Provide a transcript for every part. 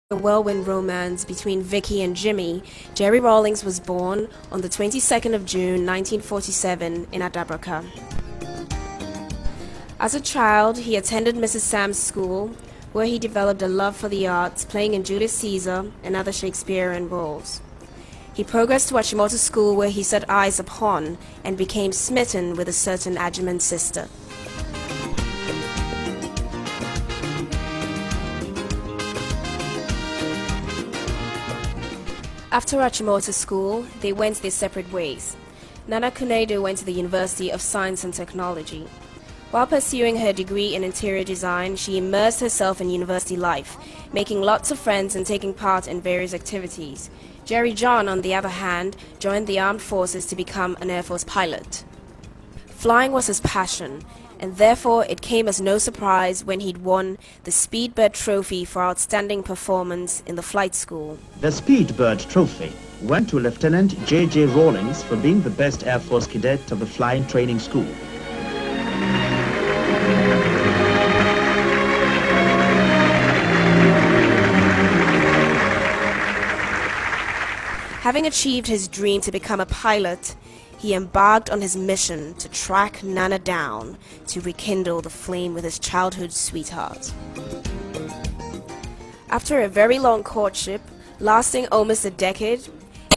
A whirlwind romance between Vicky and Jimmy, Jerry Rawlings was born on the 22nd of June 1947 in Adabraka. As a child, he attended Mrs. Sam's school, where he developed a love for the arts, playing in Julius Caesar and other Shakespearean roles. He progressed to Achimota School, where he set eyes upon and became smitten with a certain Ajuman sister. After Achimota School, they went their separate ways. Nana Kunedo went to the University of Science and Technology. While pursuing her degree in interior design, she immersed herself in university life, making lots of friends and taking part in various activities. Jerry John, on the other hand, joined the armed forces to become an Air Force pilot. Flying was his passion, and therefore it came as no surprise when he'd won the Speedbird Trophy for outstanding performance in the flight school. The Speedbird Trophy went to Lieutenant J.J. Rawlings for being the best Air Force cadet of the flying training school. Having achieved his dream to become a pilot, he embarked on his mission to track Nana down to rekindle the flame with his childhood sweetheart. After a very long courtship, lasting almost a decade,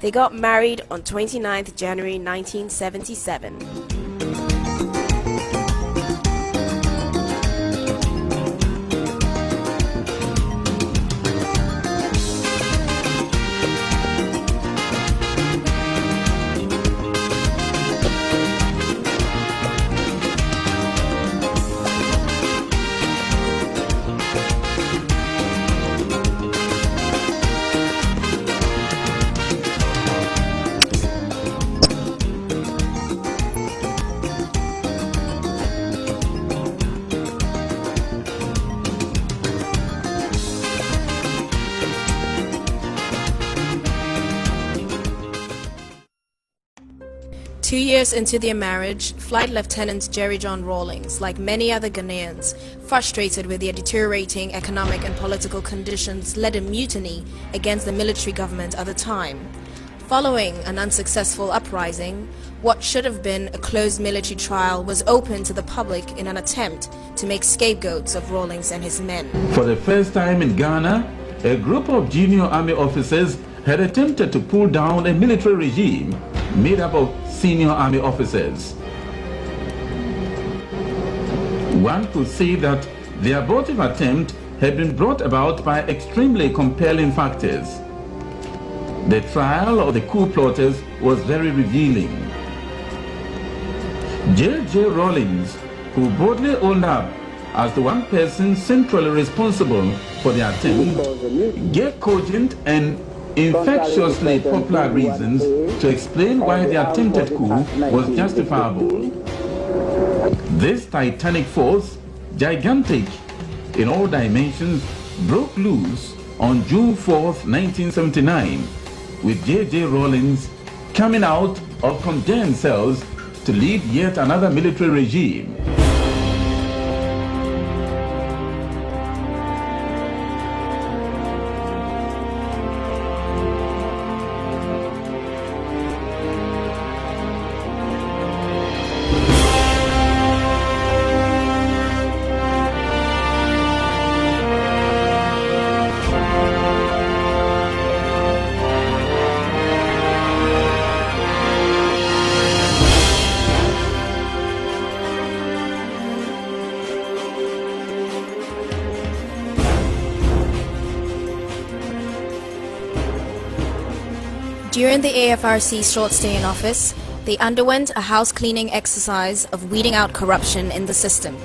they got married on 29th January 1977. Two years into their marriage, Flight Lieutenant Jerry John Rawlings, like many other Ghanaians, frustrated with their deteriorating economic and political conditions, led a mutiny against the military government at the time. Following an unsuccessful uprising, what should have been a closed military trial was open to the public in an attempt to make scapegoats of Rawlings and his men. For the first time in Ghana, a group of junior army officers had attempted to pull down a military regime made up of senior army officers. One could say that the abortive attempt had been brought about by extremely compelling factors. The trial of the coup plotters was very revealing. J.J. Rawlings, who boldly owned up as the one person centrally responsible for the attempt, gave cogent and infectiously popular reasons to explain why the attempted coup was justifiable. This titanic force, gigantic in all dimensions, broke loose on June 4th, 1979, with J.J. Rawlings coming out of condemned cells to lead yet another military regime. During the AFRC's short stay in office, they underwent a house cleaning exercise of weeding out corruption in the system.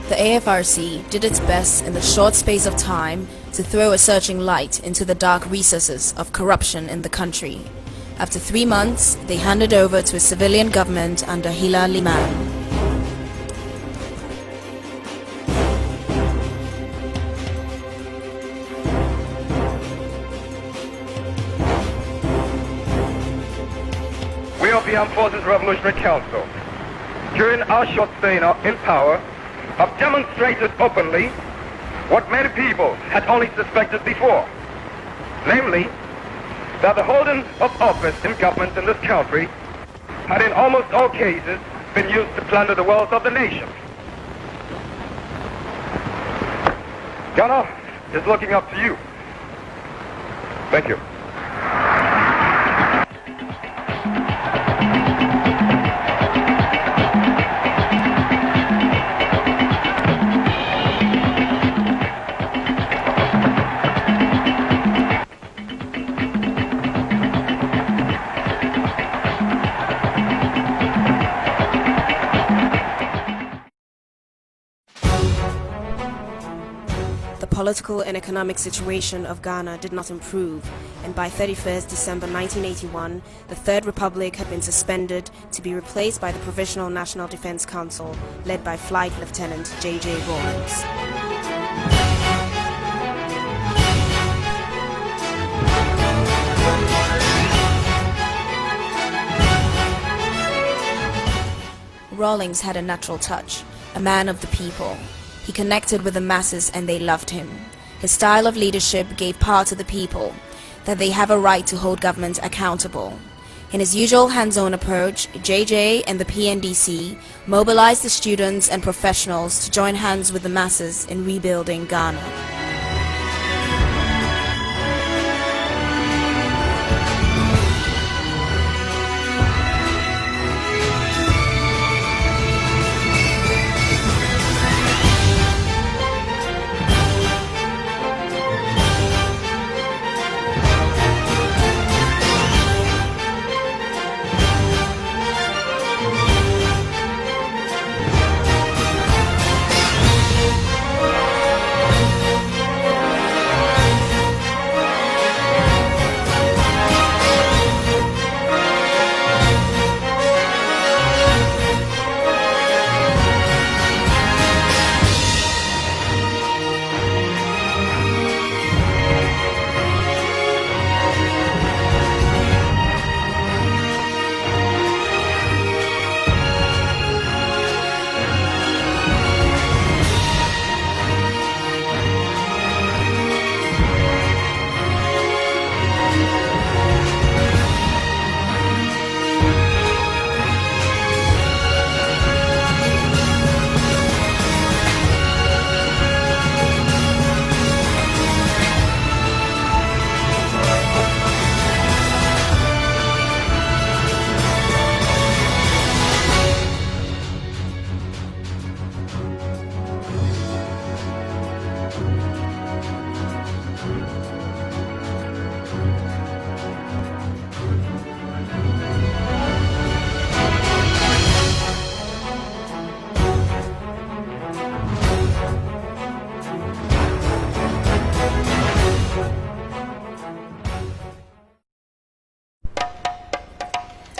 The AFRC did its best in the short space of time to throw a searching light into the dark recesses of corruption in the country. After 3 months, they handed over to a civilian government under Hila Liman. We of the Armed Forces Revolutionary Council, during our short stay in power, have demonstrated openly what many people had only suspected before, namely, that the holding of office in government in this country had in almost all cases been used to plunder the wealth of the nation. Ghana is looking up to you. Thank you. The political and economic situation of Ghana did not improve, and by 31st December 1981, the Third Republic had been suspended to be replaced by the Provisional National Defense Council, led by Flight Lieutenant J.J. Rawlings. Rawlings had a natural touch, a man of the people. He connected with the masses and they loved him. His style of leadership gave power to the people, that they have a right to hold government accountable. In his usual hands-on approach, JJ and the PNDC mobilized the students and professionals to join hands with the masses in rebuilding Ghana.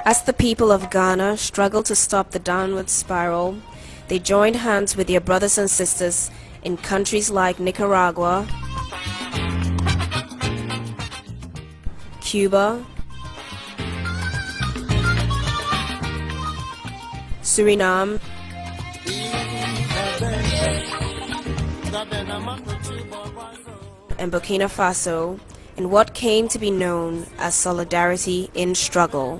As the people of Ghana struggled to stop the downward spiral, they joined hands with their brothers and sisters in countries like Nicaragua, Cuba, Suriname, and Burkina Faso in what came to be known as Solidarity in Struggle.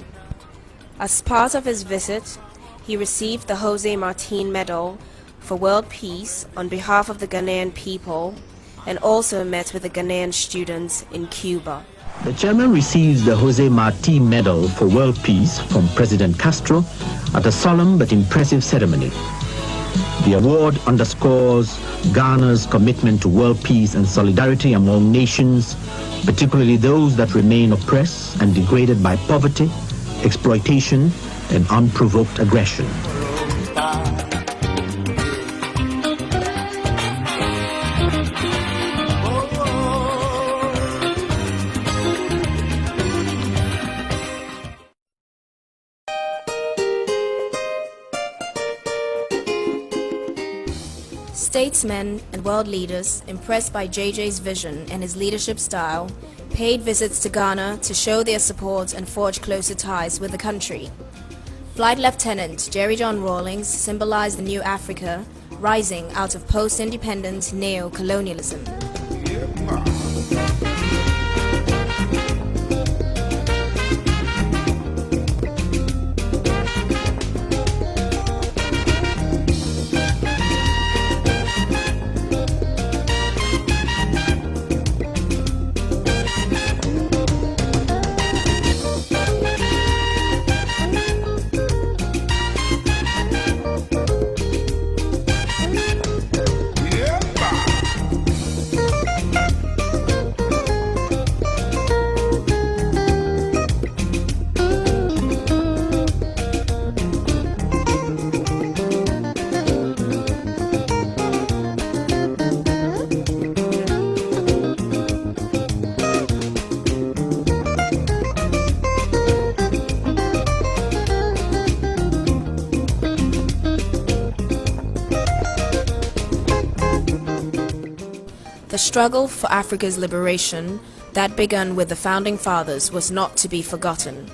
As part of his visit, he received the Jose Martin Medal for World Peace on behalf of the Ghanaian people and also met with the Ghanaian students in Cuba. The chairman receives the Jose Marti Medal for World Peace from President Castro at a solemn but impressive ceremony. The award underscores Ghana's commitment to world peace and solidarity among nations, particularly those that remain oppressed and degraded by poverty, exploitation, and unprovoked aggression. Statesmen and world leaders, impressed by JJ's vision and his leadership style, paid visits to Ghana to show their support and forge closer ties with the country. Flight Lieutenant Jerry John Rawlings symbolized the new Africa rising out of post-independent neo-colonialism. The struggle for Africa's liberation that began with the Founding Fathers was not to be forgotten.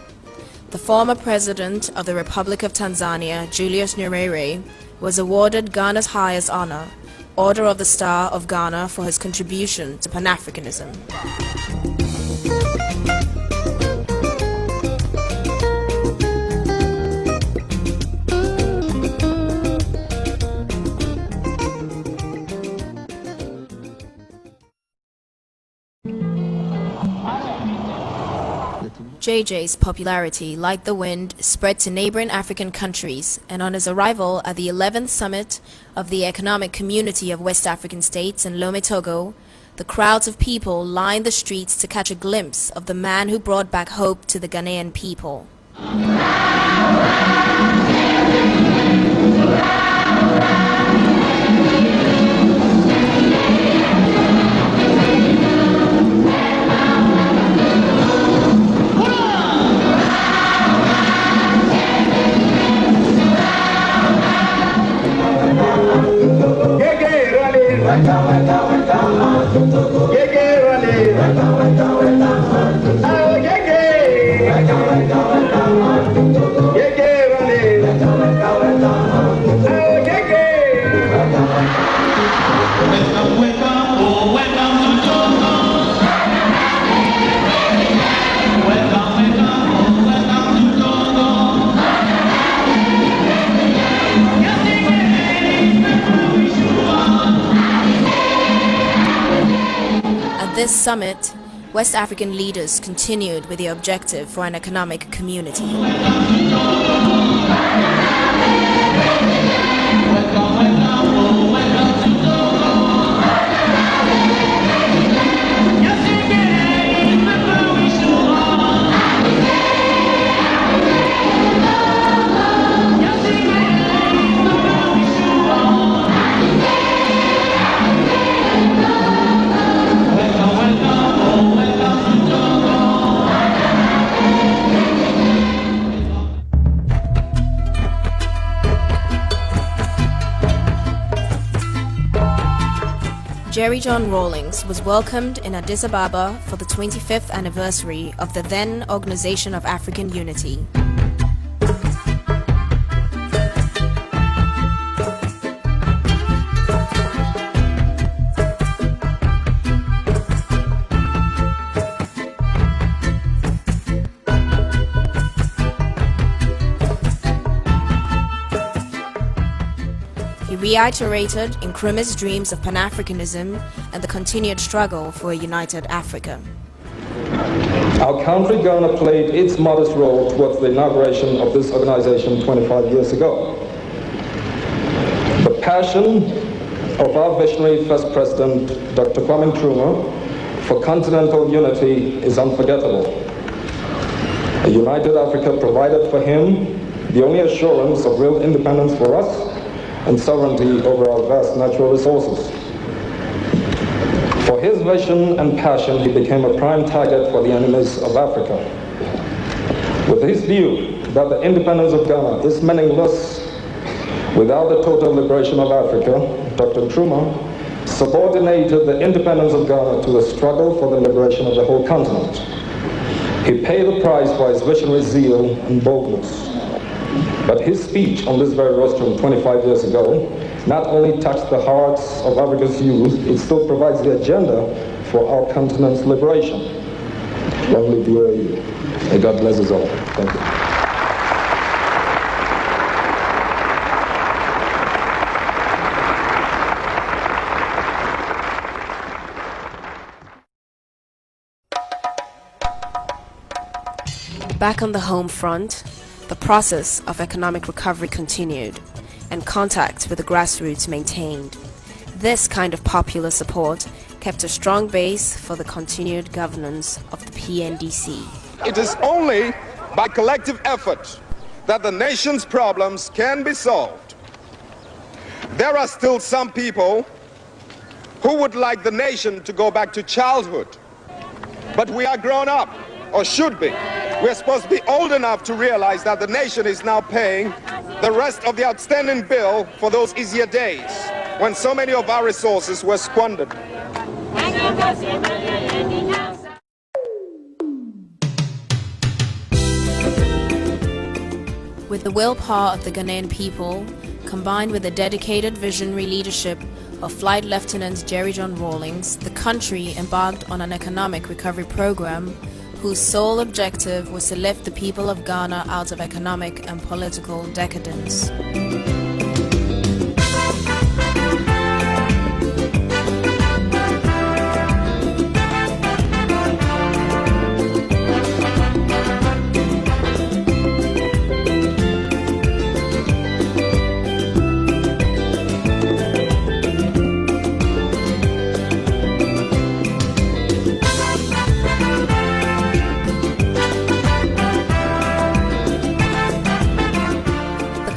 The former President of the Republic of Tanzania, Julius Nyerere, was awarded Ghana's highest honor, Order of the Star of Ghana, for his contribution to Pan-Africanism. JJ's popularity, like the wind, spread to neighboring African countries, and on his arrival at the 11th Summit of the Economic Community of West African States in Lome, Togo, the crowds of people lined the streets to catch a glimpse of the man who brought back hope to the Ghanaian people. At this summit, West African leaders continued with the objective for an economic community. Jerry John Rawlings was welcomed in Addis Ababa for the 25th anniversary of the then Organization of African Unity. He reiterated Nkrumah's dreams of Pan-Africanism and the continued struggle for a united Africa. Our country, Ghana, played its modest role towards the inauguration of this organization 25 years ago. The passion of our visionary first president, Dr. Kwame Nkrumah, for continental unity is unforgettable. A united Africa provided for him the only assurance of real independence for us and sovereignty over our vast natural resources. For his vision and passion, he became a prime target for the enemies of Africa. With his view that the independence of Ghana is meaningless without the total liberation of Africa, Dr. Nkrumah subordinated the independence of Ghana to the struggle for the liberation of the whole continent. He paid the price for his visionary zeal and boldness. But his speech on this very rostrum 25 years ago not only touched the hearts of Africa's youth, it still provides the agenda for our continent's liberation. Long live the AU. May God bless us all. Thank you. Back on the home front, the process of economic recovery continued, and contact with the grassroots maintained. This kind of popular support kept a strong base for the continued governance of the PNDC. It is only by collective effort that the nation's problems can be solved. There are still some people who would like the nation to go back to childhood, but we are grown up, or should be. We're supposed to be old enough to realize that the nation is now paying the rest of the outstanding bill for those easier days when so many of our resources were squandered. With the willpower of the Ghanaian people, combined with the dedicated visionary leadership of Flight Lieutenant Jerry John Rawlings, the country embarked on an economic recovery program whose sole objective was to lift the people of Ghana out of economic and political decadence.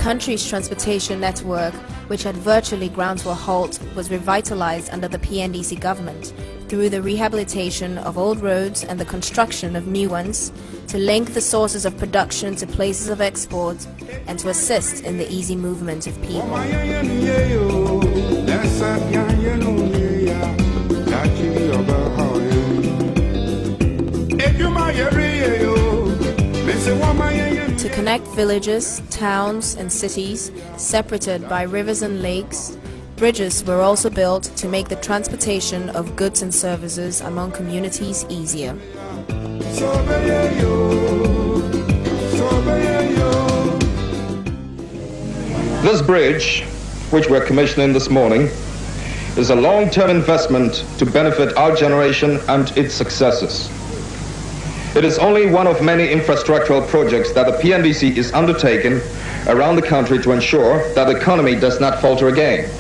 The country's transportation network, which had virtually ground to a halt, was revitalized under the PNDC government through the rehabilitation of old roads and the construction of new ones to link the sources of production to places of export and to assist in the easy movement of people. To connect villages, towns and cities separated by rivers and lakes, bridges were also built to make the transportation of goods and services among communities easier. This bridge, which we're commissioning this morning, is a long-term investment to benefit our generation and its successors. It is only one of many infrastructural projects that the PNDC is undertaking around the country to ensure that the economy does not falter again.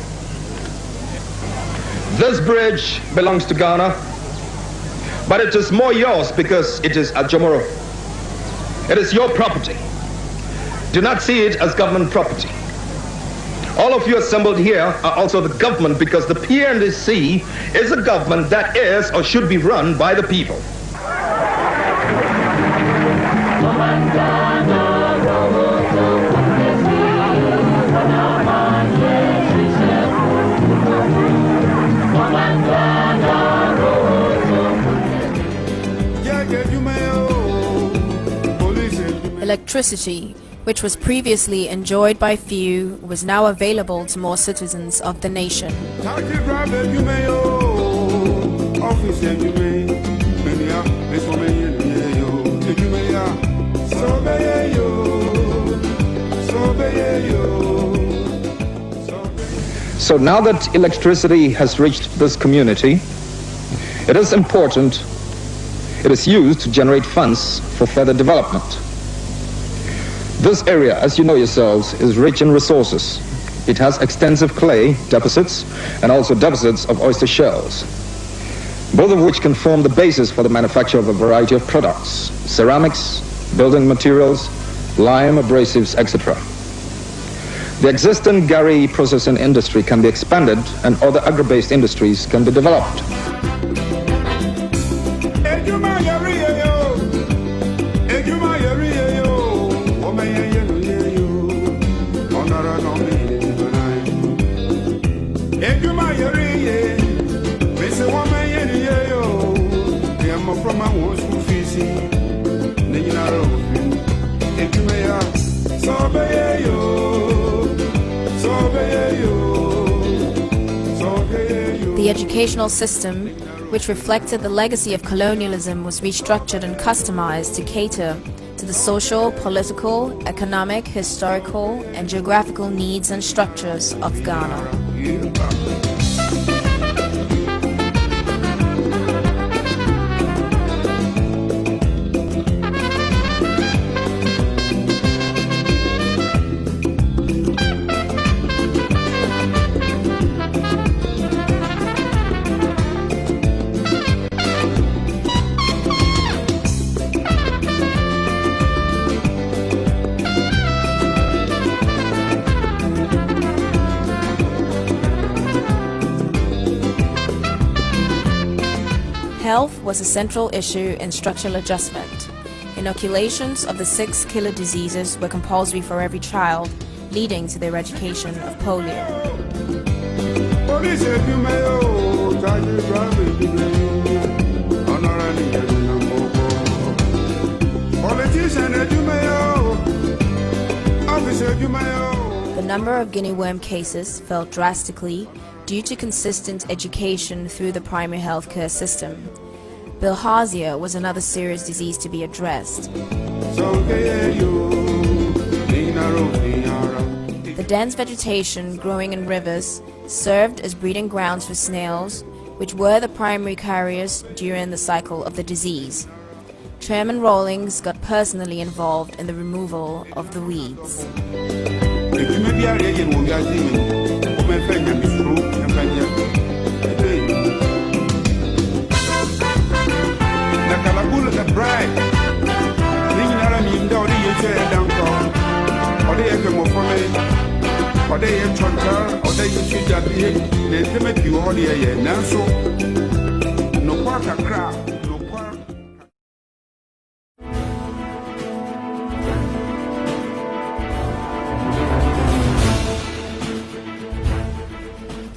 This bridge belongs to Ghana, but it is more yours because it is Ajomoro. It is your property. Do not see it as government property. All of you assembled here are also the government because the PNDC is a government that is or should be run by the people. Electricity, which was previously enjoyed by few, was now available to more citizens of the nation. So now that electricity has reached this community, it is important it is used to generate funds for further development. This area, as you know yourselves, is rich in resources. It has extensive clay deposits and also deposits of oyster shells, both of which can form the basis for the manufacture of a variety of products: ceramics, building materials, lime, abrasives, etc. The existing Gary processing industry can be expanded and other agri-based industries can be developed. The educational system, which reflected the legacy of colonialism, was restructured and customized to cater to the social, political, economic, historical, and geographical needs and structures of Ghana. Health was a central issue in structural adjustment. Inoculations of the 6 killer diseases were compulsory for every child, leading to the eradication of polio. The number of guinea worm cases fell drastically due to consistent education through the primary health care system. Bilharzia was another serious disease to be addressed. The dense vegetation growing in rivers served as breeding grounds for snails, which were the primary carriers during the cycle of the disease. Chairman Rawlings got personally involved in the removal of the weeds.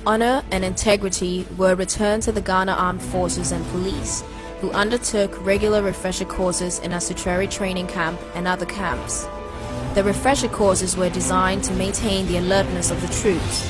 Honor and integrity were returned to the Ghana Armed Forces and Police, who undertook regular refresher courses in Asutreri Training Camp and other camps. The refresher courses were designed to maintain the alertness of the troops.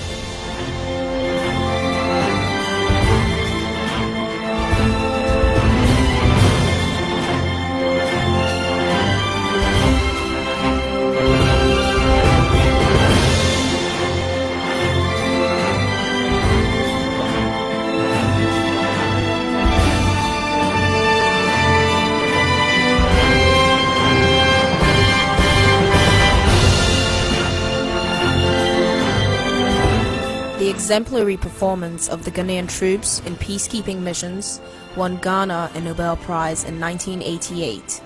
The exemplary performance of the Ghanaian troops in peacekeeping missions won Ghana a Nobel Prize in 1988.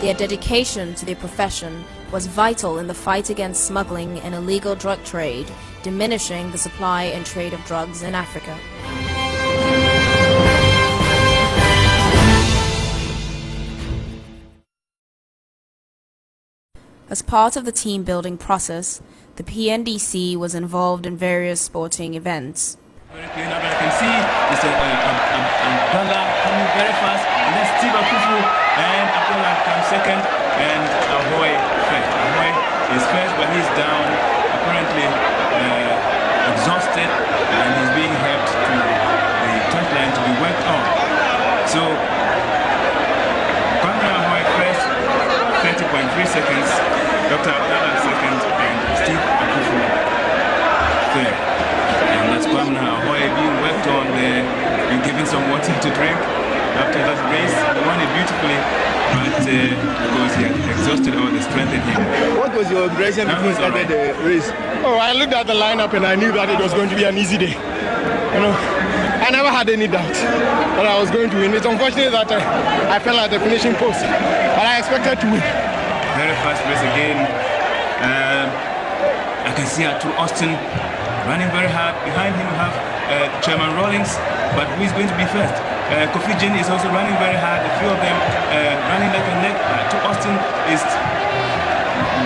Their dedication to their profession was vital in the fight against smuggling and illegal drug trade, diminishing the supply and trade of drugs in Africa. As part of the team-building process, the PNDC was involved in various sporting events. Very clean up, I can see it's a Banga coming very fast, and then Steve Akufu and Abdullah comes second, and Ahoy first. Ahoy is first, but he's down, apparently exhausted, and he's being helped to the touchline to be worked on. So, Banga Ahoy first, 30.3 seconds, Dr. Abdullah second, and Steve Akufu third. And that's Kwamna Ahoy being worked on there, being given some water to drink, after that race. He won it beautifully, but because he had exhausted all the strength in him. What was your impression before you started the race? Oh, I looked at the lineup and I knew that it was going to be an easy day. You know, I never had any doubt that I was going to win. It's unfortunate that I fell at the finishing post, but I expected to win. Very fast race again. I can see Arthur Austin running very hard. Behind him we have Chairman Rawlings, but who is going to be first? Kofi Jin is also running very hard. A few of them running like a neck. Arthur Austin is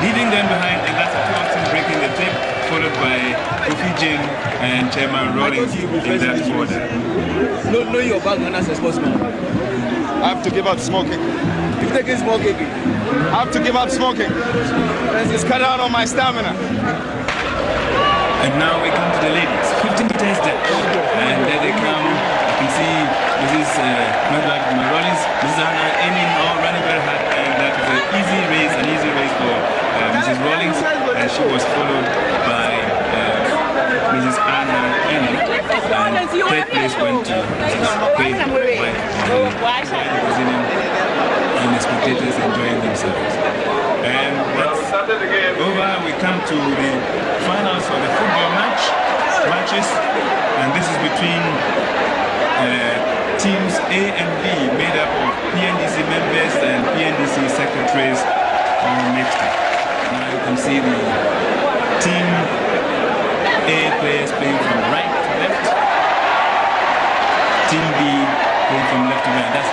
leaving them behind, and that's Arthur Austin breaking the tape, followed by Kofi Jin and Chairman Rawlings in that order. Know your background as a sportsman. I have to give up smoking. You've taken smoking. I have to give up smoking. It's cut out on my stamina. And now we come to the ladies. 15 meters there. And there they come. You can see Mrs. Rawlings, Mrs. Anna aiming all running very hard. And that was an easy race for Mrs. Rawlings. And she was followed by Mrs. Anna Enning. And third place went to Mrs. Quaid White. And the spectators enjoying themselves. And that's over. We come to the finals of the football matches, and this is between teams A and B, made up of PNDC members and PNDC secretaries, all mixed up. Now you can see the team A players playing from right to left, team B playing from left to right. That's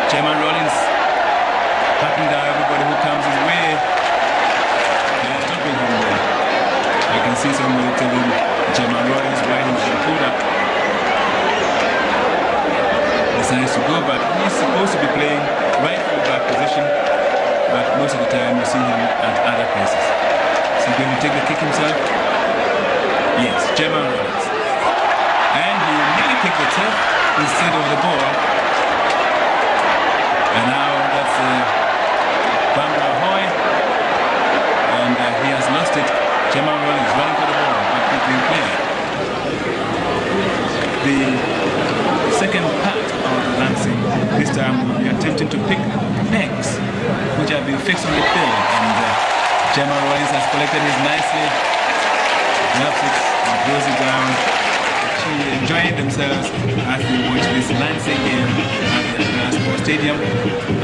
Chairman Rawlings patting down everybody who comes his way. And stopping him there. I can see somebody telling Chairman Rawlings why he should pull up. Decides to go, but he's supposed to be playing right full back position, but most of the time you see him at other places. Is he going to take the kick himself? Yes, Chairman Rawlings. And he nearly picked the turf instead of the ball. And now that's Bambara Hoy, and he has lost it. Chairman Rawlings running for the ball, but it being played. The second part of the lancing, this time we'll be attempting to pick pegs which have been fixed on the field, and Chairman Rawlings has collected his nicely, wraps it and throws it down. Enjoying themselves as they watch this lancing game at the Accra Sports Stadium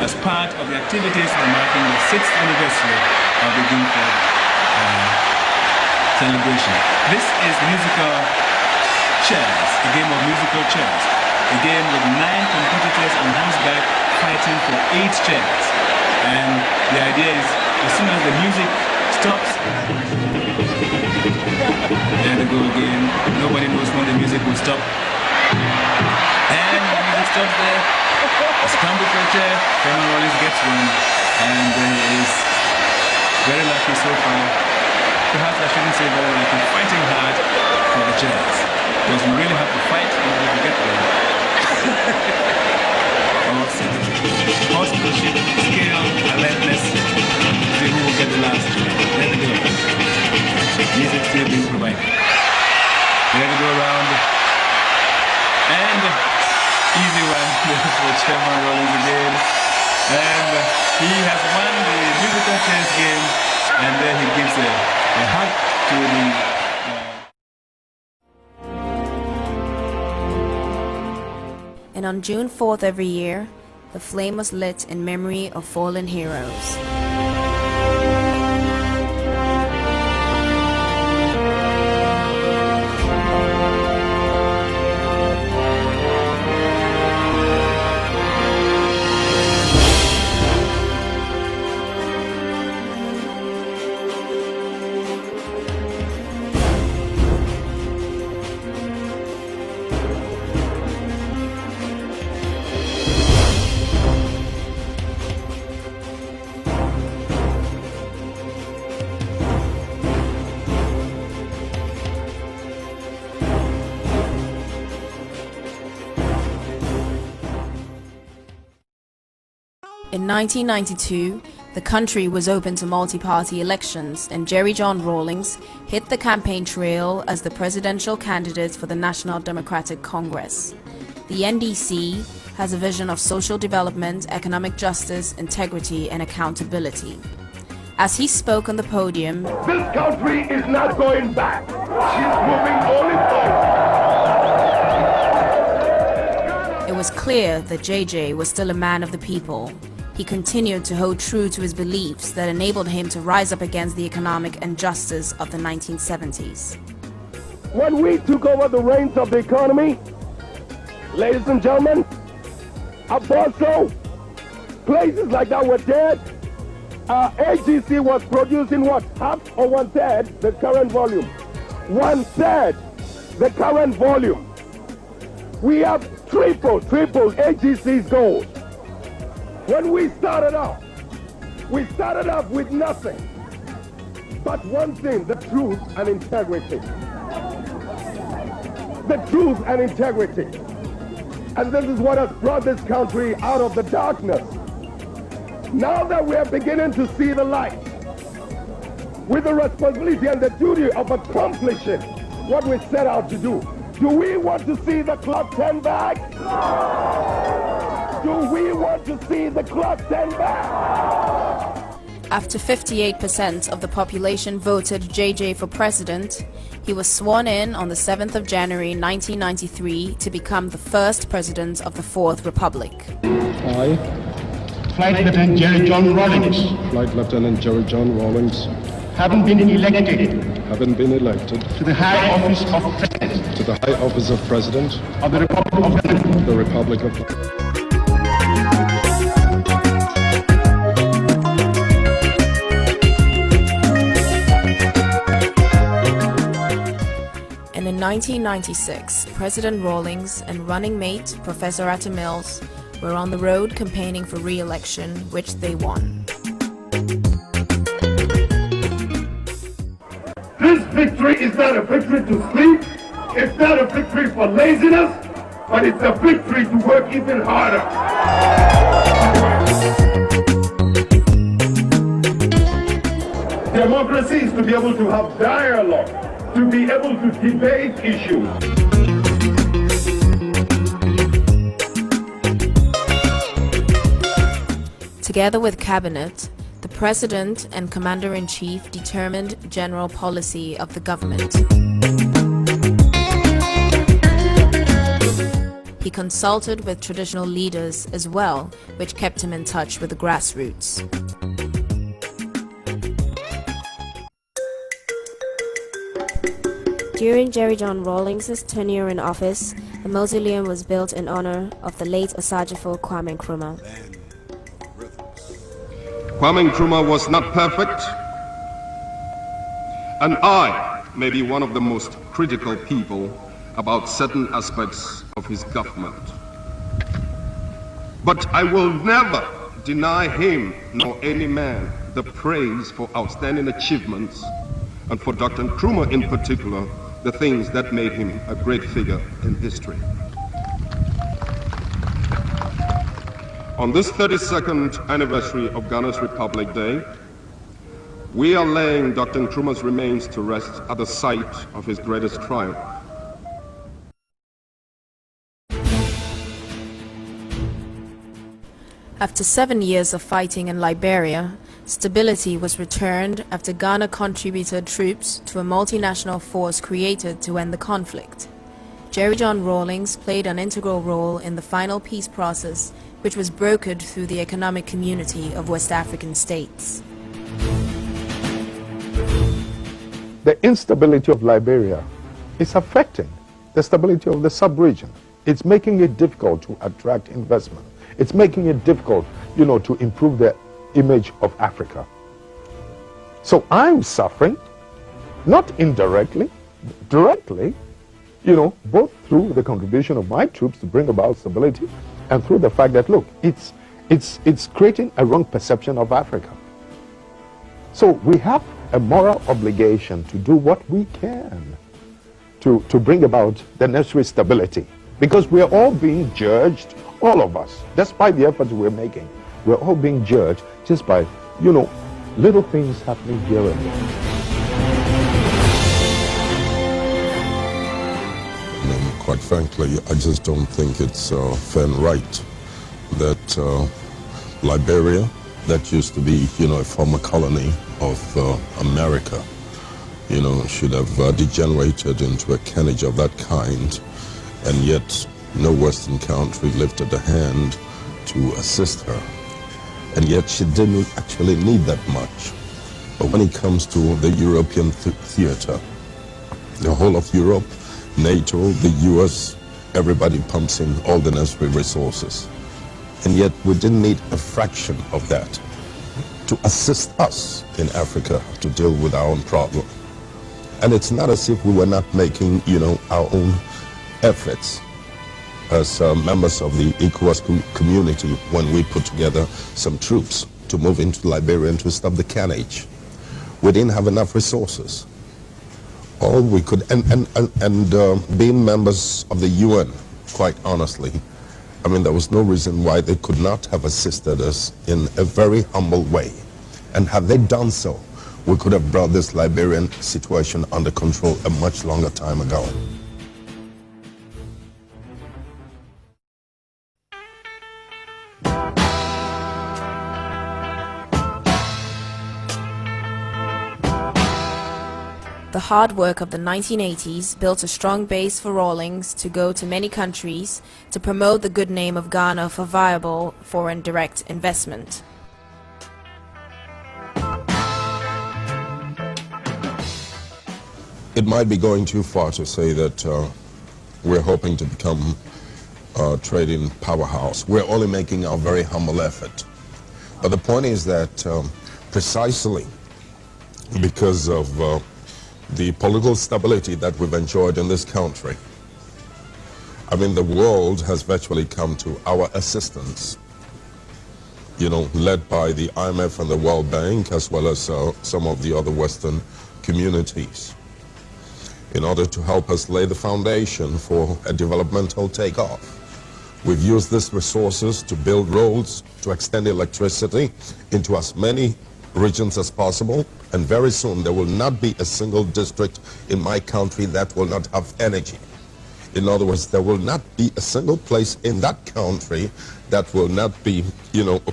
as part of the activities marking the 6th anniversary of the Guildford celebration. This is musical chairs, a game of musical chairs, a game with 9 competitors on horseback fighting for 8 chairs. And the idea is, as soon as the music stops, there they go again. Nobody knows when the music will stop. And the music stops there. A scramble for a chair. Chairman Rawlings gets one. And he is very lucky so far. Perhaps I shouldn't say very lucky. Fighting hard for the chairs. Because we really have to fight in order to get there. Awesome. Horsemanship, skill, alertness. See who will get the last. There we go. Music still being provided. There we go around. And easy one for Chairman Rawlings again. And he has won the musical chairs game. And then he gives a hug to the And on June 4th every year, the flame was lit in memory of fallen heroes. In 1992, the country was open to multi-party elections, and Jerry John Rawlings hit the campaign trail as the presidential candidate for the National Democratic Congress. The NDC has a vision of social development, economic justice, integrity, and accountability. As he spoke on the podium, this country is not going back. She's moving only forward. It was clear that JJ was still a man of the people. He continued to hold true to his beliefs that enabled him to rise up against the economic injustice of the 1970s. When we took over the reins of the economy, ladies and gentlemen, also places like that were dead. AGC was producing what? Half or 1/3 the current volume. 1/3 the current volume. We have triple AGC's goals. When we started off with nothing but one thing: the truth and integrity. The truth and integrity. And this is what has brought this country out of the darkness. Now that we are beginning to see the light, with the responsibility and the duty of accomplishing what we set out to do we want to see the clock turn back? Do we want to see the clock turn back? After 58% of the population voted JJ for president, he was sworn in on the 7th of January 1993 to become the first president of the Fourth Republic. I, Flight Lieutenant Jerry John Rawlings, Flight Lieutenant Jerry John Rawlings, having been elected to the high office of President to the high office of President of the Republic of Ghana, the Republic of And in 1996, President Rawlings and running mate Professor Atta Mills were on the road campaigning for re-election, which they won. This victory is not a victory to sleep, it's not a victory for laziness, but it's a victory to work even harder. Democracy is to be able to have dialogue, to be able to debate issues. Together with Cabinet, the President and Commander-in-Chief determined general policy of the government. He consulted with traditional leaders as well, which kept him in touch with the grassroots. During Jerry John Rawlings' tenure in office, a mausoleum was built in honor of the late Asajifo Kwame Nkrumah. Kwame Nkrumah was not perfect, and I may be one of the most critical people about certain aspects of his government. But I will never deny him nor any man the praise for outstanding achievements, and for Dr. Nkrumah in particular, the things that made him a great figure in history. On this 32nd anniversary of Ghana's Republic Day, we are laying Dr. Nkrumah's remains to rest at the site of his greatest triumph. After 7 years of fighting in Liberia, stability was returned after Ghana contributed troops to a multinational force created to end the conflict. Jerry John Rawlings played an integral role in the final peace process, which was brokered through the economic community of West African states. The instability of Liberia is affecting the stability of the sub-region. It's making it difficult to attract investment. It's making it difficult, to improve the image of Africa. So I'm suffering, not indirectly, directly, both through the contribution of my troops to bring about stability and through the fact that, look, it's creating a wrong perception of Africa. So we have a moral obligation to do what we can to bring about the necessary stability, because we are all being judged, all of us, despite the efforts we're making. We're all being judged just by, little things happening here and there. quite frankly, I just don't think it's fair and right that Liberia, that used to be, a former colony of America, should have degenerated into a carnage of that kind, and yet no Western country lifted a hand to assist her. And yet she didn't actually need that much. But when it comes to the European theater, the whole of Europe, NATO, the US, everybody pumps in all the necessary resources. And yet we didn't need a fraction of that to assist us in Africa to deal with our own problem. And it's not as if we were not making, our own efforts as members of the ECOWAS community when we put together some troops to move into Liberia and to stop the carnage. We didn't have enough resources. All we could, and being members of the UN, quite honestly, there was no reason why they could not have assisted us in a very humble way. And had they done so, we could have brought this Liberian situation under control a much longer time ago. The hard work of the 1980s built a strong base for Rawlings to go to many countries to promote the good name of Ghana for viable foreign direct investment. It might be going too far to say that we're hoping to become a trading powerhouse. We're only making our very humble effort. But the point is that precisely because of the political stability that we've enjoyed in this country, the world has virtually come to our assistance, led by the IMF and the World Bank, as well as some of the other Western communities, in order to help us lay the foundation for a developmental takeoff. We've used these resources to build roads, to extend electricity into as many regions as possible, and very soon there will not be a single district in my country that will not have energy. In other words, there will not be a single place in that country that will not be,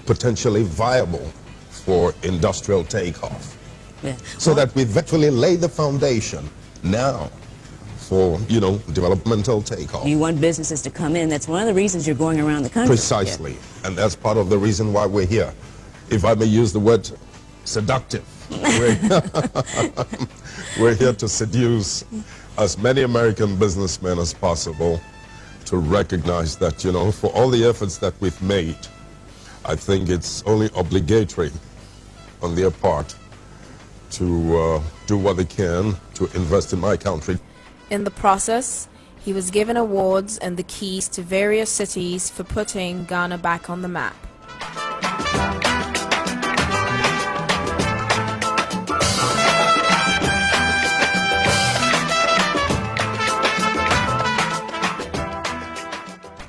potentially viable for industrial takeoff. Yeah. So that we virtually lay the foundation now for, developmental takeoff. You want businesses to come in. That's one of the reasons you're going around the country. Precisely. Yeah. And that's part of the reason why we're here. If I may use the word seductive. We're here to seduce as many American businessmen as possible to recognize that, for all the efforts that we've made, I think it's only obligatory on their part to do what they can to invest in my country. In the process, he was given awards and the keys to various cities for putting Ghana back on the map.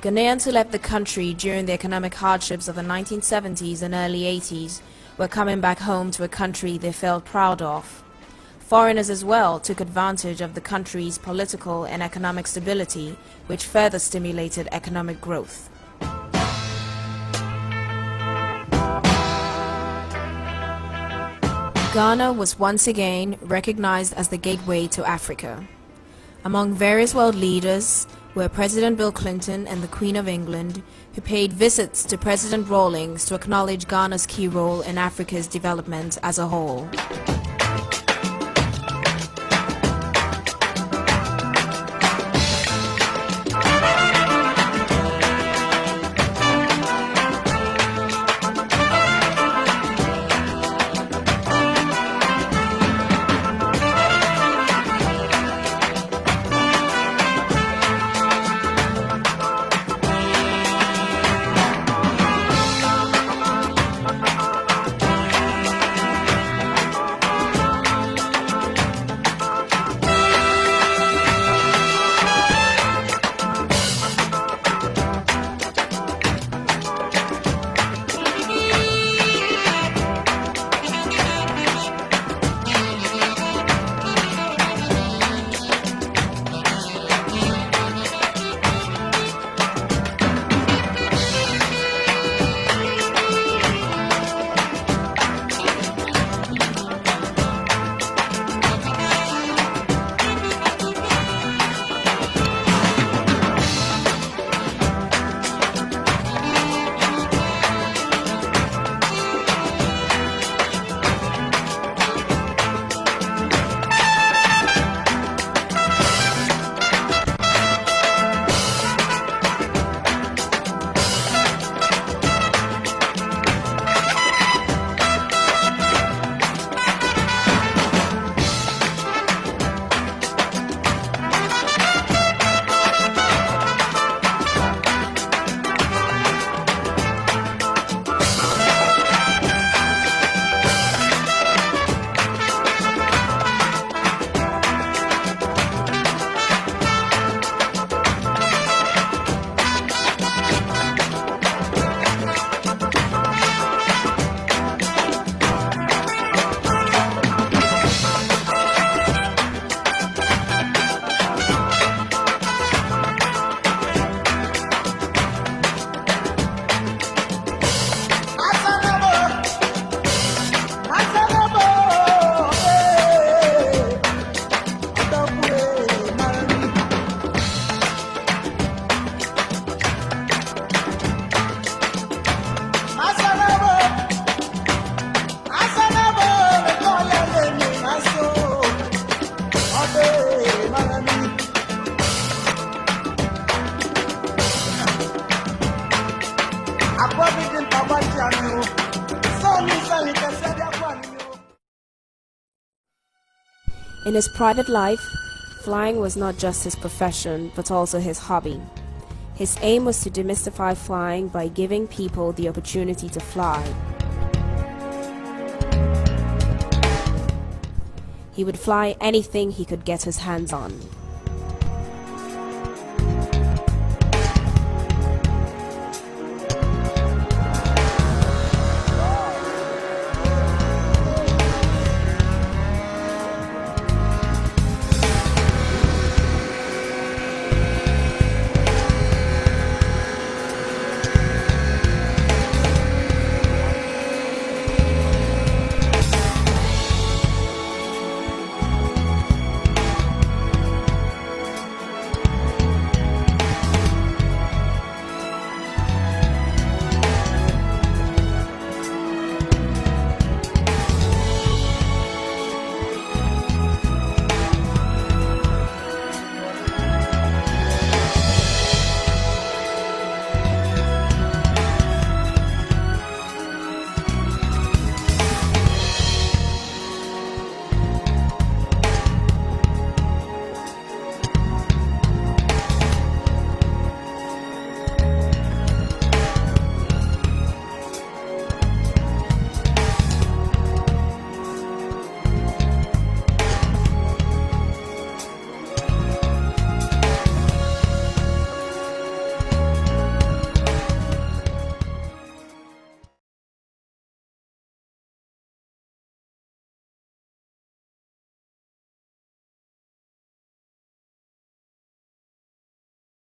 Ghanaians who left the country during the economic hardships of the 1970s and early 80s were coming back home to a country they felt proud of. Foreigners as well took advantage of the country's political and economic stability, which further stimulated economic growth. Ghana was once again recognized as the gateway to Africa. Among various world leaders were President Bill Clinton and the Queen of England, who paid visits to President Rawlings to acknowledge Ghana's key role in Africa's development as a whole. In his private life, flying was not just his profession, but also his hobby. His aim was to demystify flying by giving people the opportunity to fly. He would fly anything he could get his hands on.